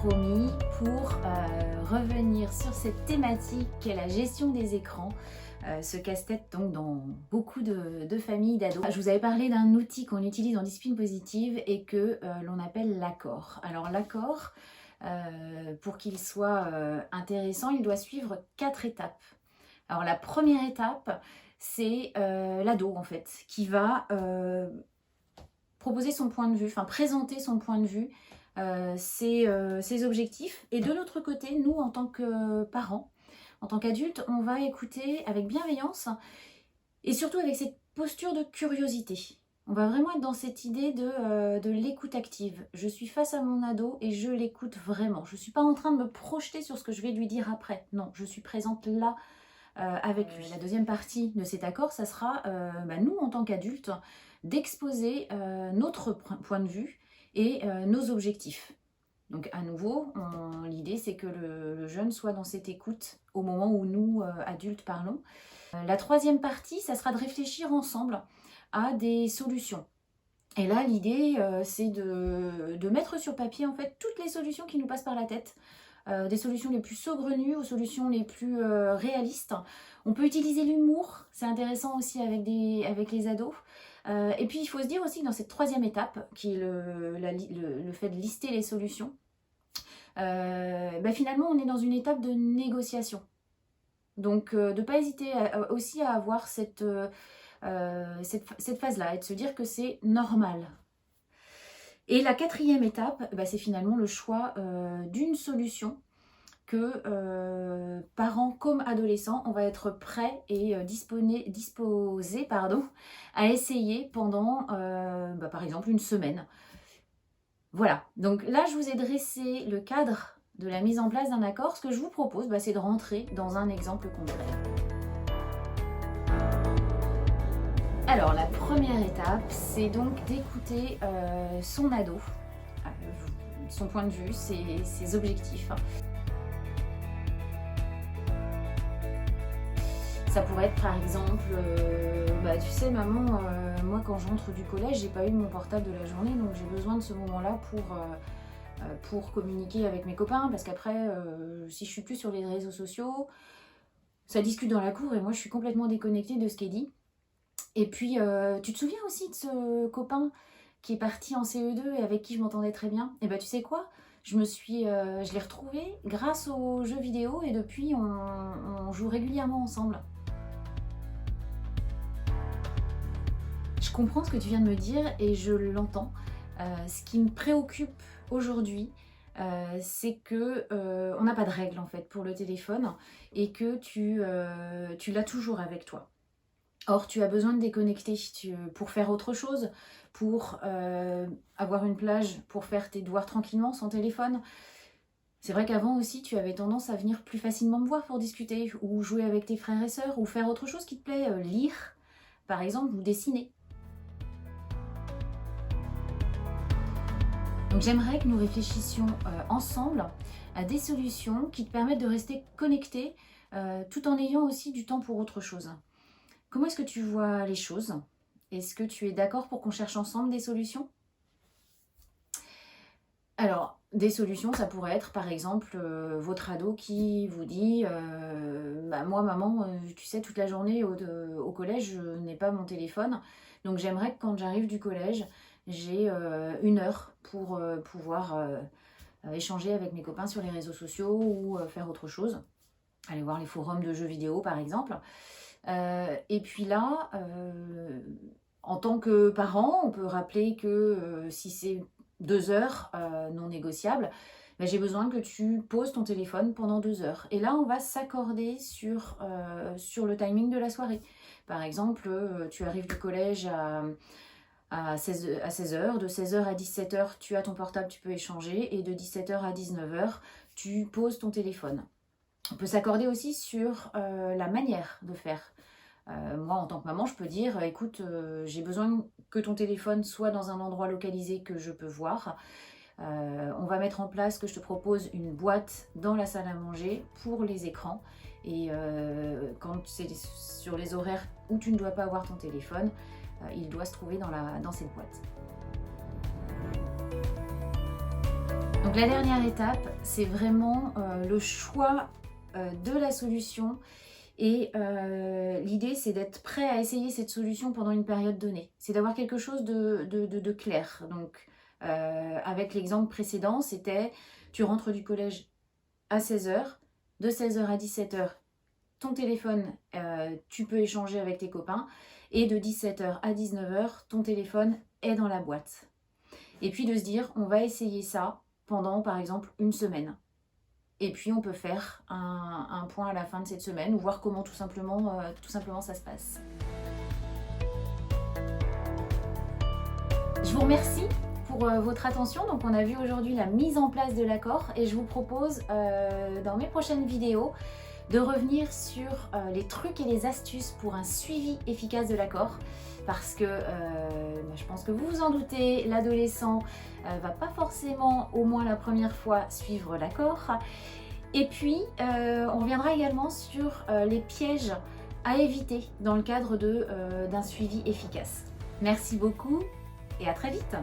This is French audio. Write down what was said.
promis pour revenir sur cette thématique qu'est la gestion des écrans. Ce casse-tête donc dans beaucoup de familles d'ados. Je vous avais parlé d'un outil qu'on utilise en discipline positive et que l'on appelle l'accord. Alors l'accord, pour qu'il soit intéressant, il doit suivre 4 étapes. Alors la première étape, c'est l'ado en fait, qui va proposer son point de vue, enfin présenter son point de vue, ses objectifs. Et de l'autre côté, nous en tant que parents, en tant qu'adultes, on va écouter avec bienveillance et surtout avec cette posture de curiosité. On va vraiment être dans cette idée de l'écoute active. Je suis face à mon ado et je l'écoute vraiment. Je ne suis pas en train de me projeter sur ce que je vais lui dire après. Non, je suis présente là avec lui. La deuxième partie de cet accord, ça sera nous en tant qu'adultes d'exposer notre point de vue et nos objectifs. Donc à nouveau, l'idée c'est que le jeune soit dans cette écoute au moment où nous, adultes, parlons. La troisième partie, ça sera de réfléchir ensemble à des solutions. Et là, l'idée, c'est de mettre sur papier en fait toutes les solutions qui nous passent par la tête. Des solutions les plus saugrenues aux solutions les plus réalistes. On peut utiliser l'humour, c'est intéressant aussi avec les ados. Et puis il faut se dire aussi que dans cette troisième étape, qui est le fait de lister les solutions, finalement on est dans une étape de négociation. Donc de ne pas hésiter aussi à avoir cette phase-là et de se dire que c'est normal. Et la quatrième étape, c'est finalement le choix d'une solution que parents comme adolescents, on va être prêts et disposés à essayer pendant par exemple une semaine. Voilà, donc là je vous ai dressé le cadre de la mise en place d'un accord. Ce que je vous propose, c'est de rentrer dans un exemple concret. Alors la première étape, c'est donc d'écouter son ado, son point de vue, ses objectifs. Ça pourrait être par exemple, tu sais maman, moi quand je rentre du collège, j'ai pas eu mon portable de la journée, donc j'ai besoin de ce moment-là pour communiquer avec mes copains, parce qu'après, si je suis plus sur les réseaux sociaux, ça discute dans la cour et moi je suis complètement déconnectée de ce qui est dit. Et puis, tu te souviens aussi de ce copain qui est parti en CE2 et avec qui je m'entendais très bien? Et tu sais quoi? Je l'ai retrouvé grâce aux jeux vidéo et depuis, on joue régulièrement ensemble. Je comprends ce que tu viens de me dire et je l'entends. Ce qui me préoccupe aujourd'hui, c'est que on n'a pas de règles en fait pour le téléphone et que tu l'as toujours avec toi. Or, tu as besoin de déconnecter pour faire autre chose, pour avoir une plage, pour faire tes devoirs tranquillement sans téléphone. C'est vrai qu'avant aussi, tu avais tendance à venir plus facilement me voir pour discuter, ou jouer avec tes frères et sœurs, ou faire autre chose qui te plaît, lire, par exemple, ou dessiner. Donc j'aimerais que nous réfléchissions ensemble à des solutions qui te permettent de rester connecté, tout en ayant aussi du temps pour autre chose. Comment est-ce que tu vois les choses? Est-ce que tu es d'accord pour qu'on cherche ensemble des solutions? Alors, des solutions, ça pourrait être par exemple votre ado qui vous dit moi maman, tu sais, toute la journée au collège, je n'ai pas mon téléphone. Donc j'aimerais que quand j'arrive du collège, j'ai 1 heure pour pouvoir échanger avec mes copains sur les réseaux sociaux ou faire autre chose. Aller voir les forums de jeux vidéo par exemple. Et puis là, en tant que parent, on peut rappeler que si c'est 2 heures non négociables, j'ai besoin que tu poses ton téléphone pendant 2 heures. Et là, on va s'accorder sur le timing de la soirée. Par exemple, tu arrives du collège à 16h, de 16h à 17h, tu as ton portable, tu peux échanger, et de 17h à 19h, tu poses ton téléphone. On peut s'accorder aussi sur la manière de faire. Moi, en tant que maman, je peux dire, écoute, j'ai besoin que ton téléphone soit dans un endroit localisé que je peux voir. On va mettre en place que je te propose une boîte dans la salle à manger pour les écrans. Et quand c'est sur les horaires où tu ne dois pas avoir ton téléphone, il doit se trouver dans cette boîte. Donc Donc la dernière étape, c'est vraiment le choix de la solution. Et l'idée, c'est d'être prêt à essayer cette solution pendant une période donnée. C'est d'avoir quelque chose de clair. Donc, avec l'exemple précédent, c'était tu rentres du collège à 16 h, de 16 h à 17 h, ton téléphone, tu peux échanger avec tes copains, et de 17 h à 19 h, ton téléphone est dans la boîte. Et puis de se dire, on va essayer ça pendant, par exemple, une semaine. Et puis on peut faire un point à la fin de cette semaine ou voir comment tout simplement ça se passe. Je vous remercie pour votre attention. Donc on a vu aujourd'hui la mise en place de l'accord et je vous propose dans mes prochaines vidéos de revenir sur les trucs et les astuces pour un suivi efficace de l'accord. Parce que je pense que vous vous en doutez, l'adolescent va pas forcément, au moins la première fois, suivre l'accord. Et puis, on reviendra également sur les pièges à éviter dans le cadre d'un suivi efficace. Merci beaucoup et à très vite!